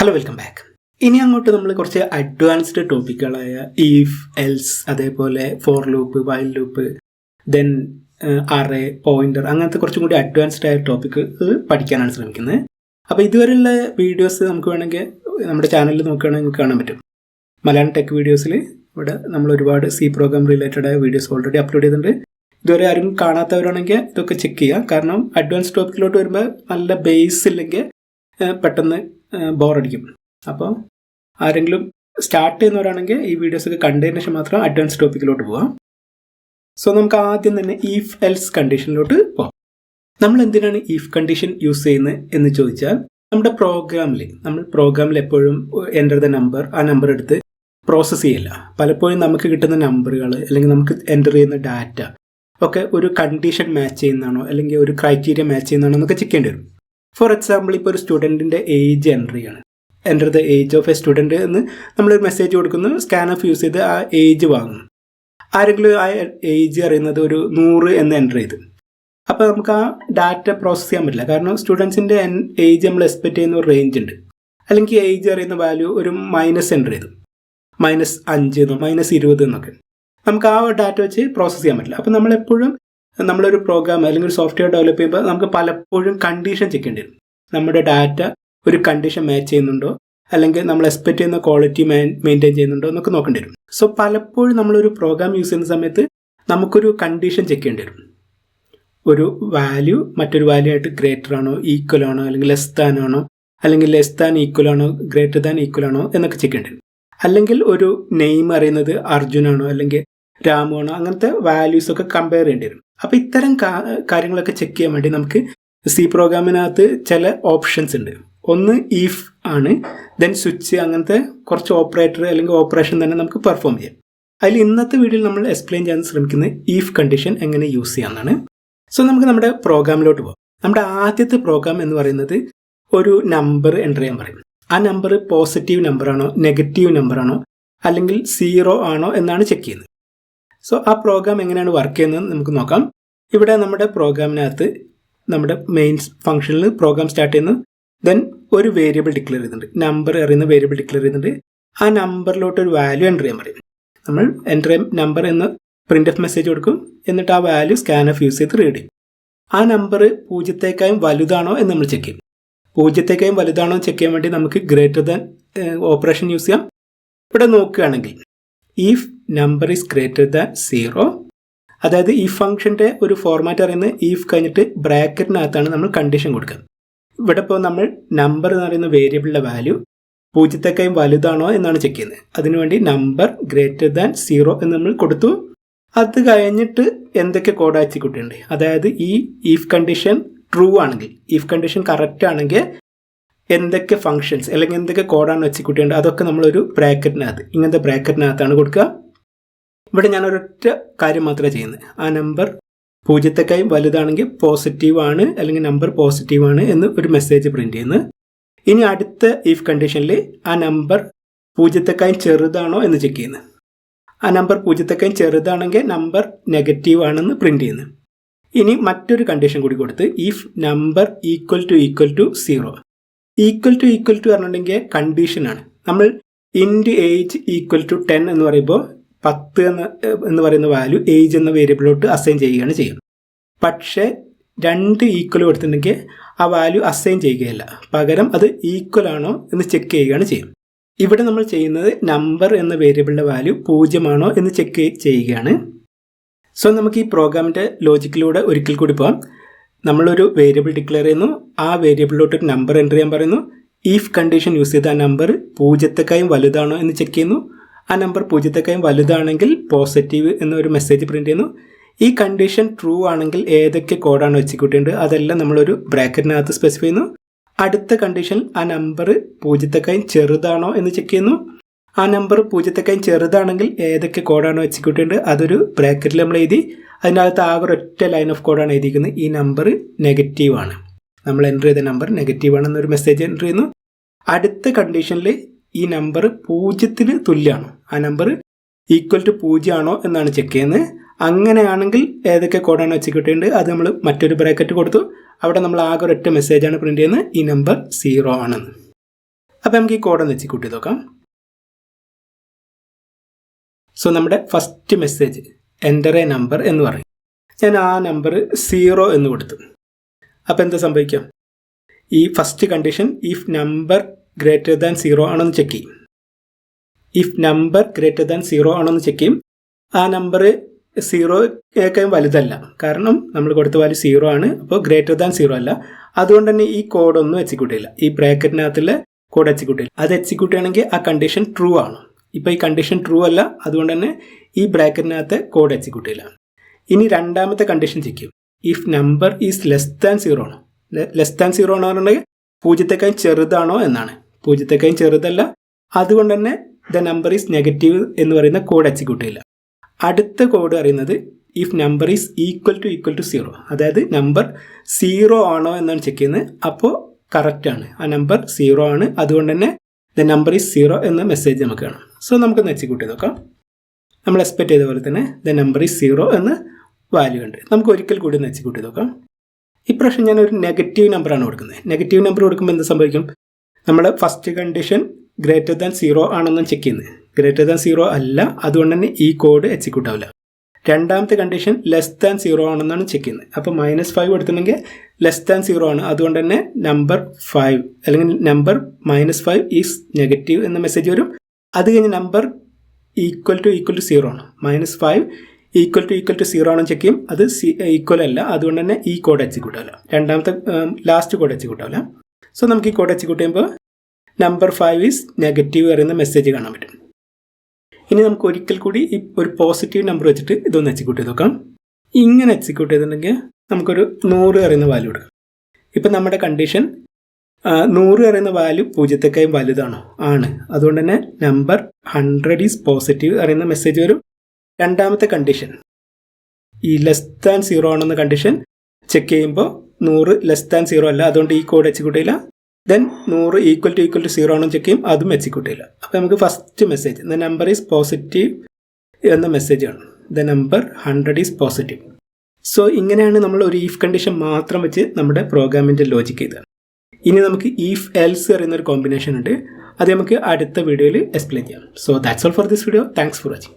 Hello, welcome back. ഇനി അങ്ങോട്ട് നമ്മൾ കുറച്ച് അഡ്വാൻസ്ഡ് ടോപ്പിക്കുകളായ ഈഫ്, എൽസ്, അതേപോലെ for loop, while loop, then array, pointer, അങ്ങനത്തെ കുറച്ചും കൂടി അഡ്വാൻസ്ഡ് ആയ ടോപ്പിക്ക് പഠിക്കാനാണ് ശ്രമിക്കുന്നത്. അപ്പോൾ ഇതുവരെയുള്ള വീഡിയോസ് നമുക്ക് വേണമെങ്കിൽ നമ്മുടെ ചാനലിൽ നോക്കുകയാണെങ്കിൽ നമുക്ക് കാണാൻ പറ്റും. മലയാളം ടെക് വീഡിയോസിൽ ഇവിടെ നമ്മൾ ഒരുപാട് സി പ്രോഗ്രാം റിലേറ്റഡ് ആയ വീഡിയോസ് ഓൾറെഡി അപ്ലോഡ് ചെയ്തിട്ടുണ്ട്. ഇതുവരെ ആരും കാണാത്തവരാണെങ്കിൽ ഇതൊക്കെ ചെക്ക് ചെയ്യുക. കാരണം അഡ്വാൻസ് ടോപ്പിക്കിലോട്ട് വരുമ്പോൾ നല്ല ബേസ് ഇല്ലെങ്കിൽ പെട്ടെന്ന് ബോറടിക്കും. അപ്പോൾ ആരെങ്കിലും സ്റ്റാർട്ട് ചെയ്യുന്നവരാണെങ്കിൽ ഈ വീഡിയോസൊക്കെ കണ്ടതിന് ശേഷം മാത്രം അഡ്വാൻസ് ടോപ്പിക്കിലോട്ട് പോകാം. സോ നമുക്ക് ആദ്യം തന്നെ ഈഫ് എൽസ് കണ്ടീഷനിലോട്ട് പോകാം. നമ്മൾ എന്തിനാണ് ഈഫ് കണ്ടീഷൻ യൂസ് ചെയ്യുന്നത് എന്ന് ചോദിച്ചാൽ, നമ്മുടെ പ്രോഗ്രാമിൽ എപ്പോഴും എൻ്റർ ദ നമ്പർ, ആ നമ്പർ എടുത്ത് പ്രോസസ്സ് ചെയ്യില്ല. പലപ്പോഴും നമുക്ക് കിട്ടുന്ന നമ്പറുകൾ അല്ലെങ്കിൽ നമുക്ക് എൻ്റർ ചെയ്യുന്ന ഡാറ്റ ഒക്കെ ഒരു കണ്ടീഷൻ മാച്ച് ചെയ്യുന്നതാണോ അല്ലെങ്കിൽ ഒരു ക്രൈറ്റീരിയ മാച്ച് ചെയ്യുന്നതാണോ എന്നൊക്കെ ചെക്ക് ചെയ്യേണ്ടി വരും. ഫോർ എക്സാമ്പിൾ, ഇപ്പോൾ ഒരു സ്റ്റുഡൻറ്റിൻ്റെ ഏജ് എൻ്റർ ചെയ്യാണ്. Enter the age of A student എന്ന് നമ്മളൊരു മെസ്സേജ് കൊടുക്കുന്നു. സ്കാൻ ഓഫ് യൂസ് ചെയ്ത് ആ ഏജ് വാങ്ങുന്നു. ആരെങ്കിലും ആ ഏജ് അറിയുന്നത് ഒരു 100 എന്ന് എൻ്റർ ചെയ്ത്, അപ്പോൾ നമുക്ക് ആ ഡാറ്റ പ്രോസസ്സ് ചെയ്യാൻ പറ്റില്ല. കാരണം സ്റ്റുഡൻസിൻ്റെ ഏജ് നമ്മൾ എക്സ്പെക്ട് ചെയ്യുന്ന ഒരു റേഞ്ച് ഉണ്ട്. അല്ലെങ്കിൽ ഏജ് അറിയുന്ന വാല്യൂ ഒരു മൈനസ് എൻ്റർ ചെയ്തു, -5 എന്നോ -20 എന്നൊക്കെ, നമുക്ക് ആ ഡാറ്റ വെച്ച് പ്രോസസ്സ് ചെയ്യാൻ പറ്റില്ല. അപ്പോൾ നമ്മളെപ്പോഴും നമ്മളൊരു പ്രോഗ്രാം അല്ലെങ്കിൽ ഒരു സോഫ്റ്റ്വെയർ ഡെവലപ്പ് ചെയ്യുമ്പോൾ നമുക്ക് പലപ്പോഴും കണ്ടീഷൻ ചെക്ക് ചെയ്യേണ്ടി വരും. നമ്മുടെ ഡാറ്റ ഒരു കണ്ടീഷൻ മാച്ച് ചെയ്യുന്നുണ്ടോ അല്ലെങ്കിൽ നമ്മൾ എക്സ്പെക്ട് ചെയ്യുന്ന ക്വാളിറ്റി മെയിൻറ്റെയിൻ ചെയ്യുന്നുണ്ടോ എന്നൊക്കെ നോക്കേണ്ടി വരും. സോ പലപ്പോഴും നമ്മളൊരു പ്രോഗ്രാം യൂസ് ചെയ്യുന്ന സമയത്ത് നമുക്കൊരു കണ്ടീഷൻ ചെക്ക് ചെയ്യേണ്ടി വരും. ഒരു വാല്യൂ മറ്റൊരു വാല്യൂ ആയിട്ട് ഗ്രേറ്റർ ആണോ, ഈക്വൽ ആണോ, അല്ലെങ്കിൽ ലെസ് ദാൻ ആണോ, അല്ലെങ്കിൽ ലെസ് ദാൻ ഈക്വൽ ആണോ, ഗ്രേറ്റർ ദാൻ ഈക്വൽ ആണോ എന്നൊക്കെ ചെക്ക് ചെയ്യേണ്ടി വരും. അല്ലെങ്കിൽ ഒരു നെയിം അറിയുന്നത് അർജുനാണോ അല്ലെങ്കിൽ രാമു ആണോ, അങ്ങനത്തെ വാല്യൂസൊക്കെ കമ്പയർ ചെയ്യേണ്ടി വരും. അപ്പോൾ ഇത്തരം കാര്യങ്ങളൊക്കെ ചെക്ക് ചെയ്യാൻ വേണ്ടി നമുക്ക് സി പ്രോഗ്രാമിനകത്ത് ചില ഓപ്ഷൻസ് ഉണ്ട്. ഒന്ന് ഈഫ് ആണ്, ദെൻ സ്വിച്ച്, അങ്ങനത്തെ കുറച്ച് ഓപ്പറേറ്റർ അല്ലെങ്കിൽ ഓപ്പറേഷൻ തന്നെ നമുക്ക് പെർഫോം ചെയ്യാം. അതിൽ ഇന്നത്തെ വീഡിയോയിൽ നമ്മൾ എക്സ്പ്ലെയിൻ ചെയ്യാൻ ശ്രമിക്കുന്നത് ഈഫ് കണ്ടീഷൻ എങ്ങനെ യൂസ് ചെയ്യാമെന്നാണ്. സോ നമുക്ക് നമ്മുടെ പ്രോഗ്രാമിലോട്ട് പോകാം. നമ്മുടെ ആദ്യത്തെ പ്രോഗ്രാം എന്ന് പറയുന്നത് ഒരു നമ്പർ എൻ്റർ ചെയ്യാൻ പറയും. ആ നമ്പർ പോസിറ്റീവ് നമ്പറാണോ നെഗറ്റീവ് നമ്പറാണോ അല്ലെങ്കിൽ 0 ആണോ എന്നാണ് ചെക്ക് ചെയ്യുന്നത്. സോ ആ പ്രോഗ്രാം എങ്ങനെയാണ് വർക്ക് ചെയ്യുന്നത് നമുക്ക് നോക്കാം. ഇവിടെ നമ്മുടെ പ്രോഗ്രാമിനകത്ത് നമ്മുടെ മെയിൻ ഫംഗ്ഷനിൽ പ്രോഗ്രാം സ്റ്റാർട്ട് ചെയ്യുന്നു. ദെൻ ഒരു വേരിയബിൾ ഡിക്ലെയർ ചെയ്തിട്ടുണ്ട്, നമ്പർ അറിയുന്ന വേരിയബിൾ ഡിക്ലെയർ ചെയ്തിട്ടുണ്ട്. ആ നമ്പറിലോട്ട് ഒരു വാല്യൂ എൻ്റർ ചെയ്യാൻ പറയും. നമ്മൾ എൻ്റർ നമ്പർ എന്ന് പ്രിൻ്റ് ഓഫ് മെസ്സേജ് കൊടുക്കും. എന്നിട്ട് ആ വാല്യൂ സ്കാൻ ഓഫ് യൂസ് ചെയ്ത് റീഡ് ചെയ്യും. ആ നമ്പർ 0 വലുതാണോ എന്ന് നമ്മൾ ചെക്ക് ചെയ്യും. 0 വലുതാണോ എന്ന് ചെക്ക് ചെയ്യാൻ വേണ്ടി നമുക്ക് ഗ്രേറ്റർ ദാൻ ഓപ്പറേഷൻ യൂസ് ചെയ്യാം. ഇവിടെ നോക്കുകയാണെങ്കിൽ if number is greater than 0, അതായത് ഈ ഫംഗ്ഷൻ്റെ ഒരു ഫോർമാറ്റ് അറിയുന്നത് ഈഫ് കഴിഞ്ഞിട്ട് ബ്രാക്കറ്റിനകത്താണ് നമ്മൾ കണ്ടീഷൻ കൊടുക്കുക. ഇവിടെ ഇപ്പോൾ നമ്മൾ നമ്പർ എന്ന് പറയുന്ന വേരിയബിളിൻ്റെ വാല്യൂ 0 വലുതാണോ എന്നാണ് ചെക്ക് ചെയ്യുന്നത്. അതിനുവേണ്ടി നമ്പർ ഗ്രേറ്റർ ദാൻ 0 എന്ന് നമ്മൾ കൊടുത്തു. അത് കഴിഞ്ഞിട്ട് എന്തൊക്കെ കോഡ് എക്സിക്യൂട്ട് ഉണ്ട്, അതായത് ഈ ഈഫ് കണ്ടീഷൻ ട്രൂ ആണെങ്കിൽ, ഈഫ് കണ്ടീഷൻ കറക്റ്റ് ആണെങ്കിൽ എന്തൊക്കെ ഫംഗ്ഷൻസ് അല്ലെങ്കിൽ എന്തൊക്കെ കോഡാണ് എക്സിക്യൂട്ട് ചെയ്യേണ്ടത് അതൊക്കെ നമ്മളൊരു ബ്രാക്കറ്റിനകത്ത്, ഇങ്ങനത്തെ ബ്രാക്കറ്റിനകത്താണ് കൊടുക്കുക. ഇവിടെ ഞാൻ ഒരൊറ്റ കാര്യം മാത്രമേ ചെയ്യുന്നത്, ആ നമ്പർ 0 വലുതാണെങ്കിൽ പോസിറ്റീവ് ആണ് അല്ലെങ്കിൽ നമ്പർ പോസിറ്റീവ് ആണ് എന്ന് ഒരു മെസ്സേജ് പ്രിൻറ്റ് ചെയ്യുന്നത്. ഇനി അടുത്ത ഈഫ് കണ്ടീഷനിൽ ആ നമ്പർ 0 ചെറുതാണോ എന്ന് ചെക്ക് ചെയ്യുന്നത്. ആ നമ്പർ 0 ചെറുതാണെങ്കിൽ നമ്പർ നെഗറ്റീവ് ആണെന്ന് പ്രിൻറ്റ് ചെയ്യുന്നത്. ഇനി മറ്റൊരു കണ്ടീഷൻ കൂടി കൊടുത്ത് if number equal to 0, equal to പറഞ്ഞിട്ടുണ്ടെങ്കിൽ കണ്ടീഷനാണ്. നമ്മൾ ഇൻറ്റ് ഏജ് ഈക്വൽ ടു 10 എന്ന് പറയുമ്പോൾ 10 എന്ന് പറയുന്ന വാല്യൂ ഏജ് എന്ന വേരിയബിളിലോട്ട് അസൈൻ ചെയ്യുകയാണ് ചെയ്യുക. പക്ഷേ 2 ഈക്വൽ കൊടുത്തിട്ടുണ്ടെങ്കിൽ ആ വാല്യൂ അസൈൻ ചെയ്യുകയല്ല, പകരം അത് ഈക്വൽ ആണോ എന്ന് ചെക്ക് ചെയ്യുകയാണ് ചെയ്യുക. ഇവിടെ നമ്മൾ ചെയ്യുന്നത് നമ്പർ എന്ന വേരിയബിളിൻ്റെ വാല്യൂ 0 ആണോ എന്ന് ചെക്ക് ചെയ്യുകയാണ്. സോ നമുക്ക് ഈ പ്രോഗ്രാമിൻ്റെ ലോജിക്കിലൂടെ ഒരിക്കൽ കൂടി പോകാം. നമ്മളൊരു വേരിയബിൾ ഡിക്ലെയർ ചെയ്യുന്നു, ആ വേരിയബിളിലോട്ട് ഒരു നമ്പർ എൻ്റർ ചെയ്യാൻ പറയുന്നു. ഈഫ് കണ്ടീഷൻ യൂസ് ചെയ്ത് ആ നമ്പർ 0 വലുതാണോ എന്ന് ചെക്ക് ചെയ്യുന്നു. ആ നമ്പർ 0 വലുതാണെങ്കിൽ പോസിറ്റീവ് എന്നൊരു മെസ്സേജ് പ്രിൻറ്റ് ചെയ്യുന്നു. ഈ കണ്ടീഷൻ ട്രൂ ആണെങ്കിൽ ഏതൊക്കെ കോഡാണോ എക്സിക്യൂട്ട് ചെയ്യേണ്ടത് അതെല്ലാം നമ്മളൊരു ബ്രാക്കറ്റിനകത്ത് സ്പെസിഫൈ ചെയ്യുന്നു. അടുത്ത കണ്ടീഷൻ ആ നമ്പർ 0 ചെറുതാണോ എന്ന് ചെക്ക് ചെയ്യുന്നു. ആ നമ്പർ 0 ചെറുതാണെങ്കിൽ ഏതൊക്കെ കോഡാണോ എക്സിക്യൂട്ട് ചെയ്യേണ്ടത് അതൊരു ബ്രാക്കറ്റിൽ നമ്മൾ എഴുതി. അതിനകത്ത് ആകെ ഒരൊറ്റ ലൈൻ ഓഫ് കോഡാണ് എഴുതിയിരിക്കുന്നത്, ഈ നമ്പർ നെഗറ്റീവ് ആണ്, നമ്മൾ എൻ്റർ ചെയ്ത നമ്പർ നെഗറ്റീവ് ആണെന്നൊരു മെസ്സേജ് എൻ്റർ ചെയ്യുന്നു. അടുത്ത കണ്ടീഷനിൽ ഈ നമ്പർ 0 തുല്യമാണോ, ആ നമ്പർ ഈക്വൽ ടു 0 ആണോ എന്നാണ് ചെക്ക് ചെയ്യുന്നത്. അങ്ങനെയാണെങ്കിൽ ഏതൊക്കെ കോഡാണോ എക്സിക്യൂട്ട് ചെയ്യേണ്ടത് അത് നമ്മൾ മറ്റൊരു ബ്രാക്കറ്റ് കൊടുത്തു. അവിടെ നമ്മൾ ആകെ ഒരൊറ്റ മെസ്സേജാണ് പ്രിൻറ്റ് ചെയ്യുന്നത്, ഈ നമ്പർ 0 ആണെന്ന്. അപ്പോൾ നമുക്ക് ഈ കോഡ് ഒന്ന് എക്സിക്യൂട്ട് ചെയ്ത് നോക്കാം. സോ നമ്മുടെ first message enter A number എന്ന് പറയും. ഞാൻ ആ നമ്പർ 0 എന്ന് കൊടുത്തു. അപ്പോൾ എന്താ സംഭവിക്കാം? ഈ first condition if number greater than 0 ആണെന്ന് ചെക്ക് ചെയ്യും. ഇഫ് നമ്പർ ഗ്രേറ്റർ ദാൻ 0 ആണെന്ന് ചെക്ക് ചെയ്യും. ആ നമ്പർ 0 വലുതല്ല, കാരണം നമ്മൾ കൊടുത്ത വാല്യൂ 0 ആണ്. അപ്പോൾ ഗ്രേറ്റർ ദാൻ 0 അല്ല. അതുകൊണ്ട് തന്നെ ഈ കോഡൊന്നും എക്സിക്യൂട്ട് ചെയ്യില്ല. ഈ ബ്രാക്കറ്റിനകത്തുള്ള കോഡ് എക്സിക്യൂട്ട് ചെയ്യില്ല. അത് എക്സിക്യൂട്ട് ചെയ്യണമെങ്കിൽ ആ കണ്ടീഷൻ ട്രൂ ആണ്. ഇപ്പോൾ ഈ കണ്ടീഷൻ ട്രൂ അല്ല, അതുകൊണ്ട് തന്നെ ഈ ബ്രാക്കറ്റിനകത്ത് കോഡ് എക്സിക്യൂട്ട് ചെയ്യില്ല. ഇനി രണ്ടാമത്തെ കണ്ടീഷൻ ചെക്ക് ചെയ്യും. If number is less than 0 ആണോ? ലെസ് ദാൻ 0 ആണോ പറഞ്ഞിട്ടുണ്ടെങ്കിൽ 0 ചെറുതാണോ എന്നാണ്. 0 ചെറുതല്ല, അതുകൊണ്ട് തന്നെ ദ നമ്പർ ഈസ് നെഗറ്റീവ് എന്ന് പറയുന്ന കോഡ് എക്സിക്യൂട്ട് ചെയ്യില്ല. അടുത്ത കോഡ് അറിയുന്നത് if number is equal to 0, അതായത് നമ്പർ 0 ആണോ എന്നാണ് ചെക്ക് ചെയ്യുന്നത്. അപ്പോൾ കറക്റ്റ് ആണ്, ആ നമ്പർ 0 ആണ്. അതുകൊണ്ട് തന്നെ ദ നമ്പർ ഈസ് 0 എന്ന മെസ്സേജ് നമുക്ക് കാണാം. സോ നമുക്കൊന്ന് എക്സിക്യൂട്ട് ചെയ്ത് നോക്കാം. നമ്മൾ എക്സ്പെക്ട് ചെയ്ത പോലെ തന്നെ ദ നമ്പർ ഈസ് 0 എന്ന് വാല്യൂ ഉണ്ട്. നമുക്ക് ഒരിക്കൽ കൂടി ഒന്ന് എക്സിക്യൂട്ട് ചെയ്ത് നോക്കാം. ഇപ്രാവശ്യം ഞാനൊരു നെഗറ്റീവ് നമ്പറാണ് കൊടുക്കുന്നത്. നെഗറ്റീവ് നമ്പർ കൊടുക്കുമ്പോൾ എന്ത് സംഭവിക്കും? നമ്മുടെ ഫസ്റ്റ് കണ്ടീഷൻ ഗ്രേറ്റർ ദാൻ 0 ആണെന്നാണ് ചെക്ക് ചെയ്യുന്നത്. ഗ്രേറ്റർ ദാൻ 0 അല്ല, അതുകൊണ്ട് തന്നെ ഈ കോഡ് എക്സിക്യൂട്ട് ആവില്ല. രണ്ടാമത്തെ കണ്ടീഷൻ ലെസ് ദാൻ 0 ആണെന്നാണ് ചെക്ക് ചെയ്യുന്നത്. അപ്പോൾ -5 കൊടുത്തിട്ടുണ്ടെങ്കിൽ ലെസ് ദാൻ 0 ആണ്. അതുകൊണ്ട് തന്നെ നമ്പർ 5 അല്ലെങ്കിൽ നമ്പർ -5 ഈസ് നെഗറ്റീവ് എന്ന മെസ്സേജ് വരും. അത് കഴിഞ്ഞ് നമ്പർ ഈക്വൽ ടു 0 ആണ്. -5 ഈക്വൽ ടു 0 ആണെന്ന് ചെക്ക് ചെയ്യും. അത് ഈക്വൽ അല്ല, അതുകൊണ്ട് തന്നെ ഈ കോഡ് എക്സിക്യൂട്ട് ആവില്ല. രണ്ടാമത്തെ ലാസ്റ്റ് കോഡ് എക്സിക്യൂട്ട് ആവില്ല. സോ നമുക്ക് ഈ കോഡ് എക്സിക്യൂട്ട് ചെയ്യുമ്പോൾ നമ്പർ 5 ഈസ് നെഗറ്റീവ് പറയുന്ന മെസ്സേജ് കാണാൻ പറ്റും. ഇനി നമുക്ക് ഒരിക്കൽ കൂടി ഈ ഒരു പോസിറ്റീവ് നമ്പർ വെച്ചിട്ട് ഇതൊന്ന് എക്സിക്യൂട്ട് ചെയ്ത് നോക്കാം. ഇങ്ങനെ എക്സിക്യൂട്ട് ചെയ്തിട്ടുണ്ടെങ്കിൽ നമുക്കൊരു 100 പറയുന്ന വാല്യൂ എടുക്കാം. ഇപ്പം നമ്മുടെ കണ്ടീഷൻ 100 പറയുന്ന വാല്യൂ 0 വലുതാണോ? ആണ്. അതുകൊണ്ട് തന്നെ നമ്പർ 100 ഈസ് പോസിറ്റീവ് പറയുന്ന മെസ്സേജ് വരും. രണ്ടാമത്തെ കണ്ടീഷൻ ഈ ലെസ് ദാൻ 0 ആണെന്ന കണ്ടീഷൻ ചെക്ക് ചെയ്യുമ്പോൾ 100 ലെസ് ദാൻ 0 അല്ല, അതുകൊണ്ട് ഈ കോഡ് എക്സിക്യൂട്ട് ചെയ്യില്ല. ദെൻ 100 ഈക്വൽ ടു 0 ആണെന്ന് ചെക്ക് ചെയ്യും, അതും എക്സിക്യൂട്ട് ചെയ്യില്ല. അപ്പോൾ നമുക്ക് first message the number is positive എന്ന മെസ്സേജ് ആണ്. The number 100 is positive. So ഇങ്ങനെയാണ് നമ്മൾ ഒരു ഈഫ് കണ്ടീഷൻ മാത്രം വെച്ച് നമ്മുടെ പ്രോഗ്രാമിൻ്റെ ലോജിക്ക് ചെയ്തത്. ഇനി നമുക്ക് ഈഫ് എൽസ് പറയുന്ന ഒരു കോമ്പിനേഷൻ ഉണ്ട്. അത് നമുക്ക് അടുത്ത വീഡിയോയിൽ എക്സ്പ്ലെയിൻ ചെയ്യാം. So that's all for this video. Thanks for watching.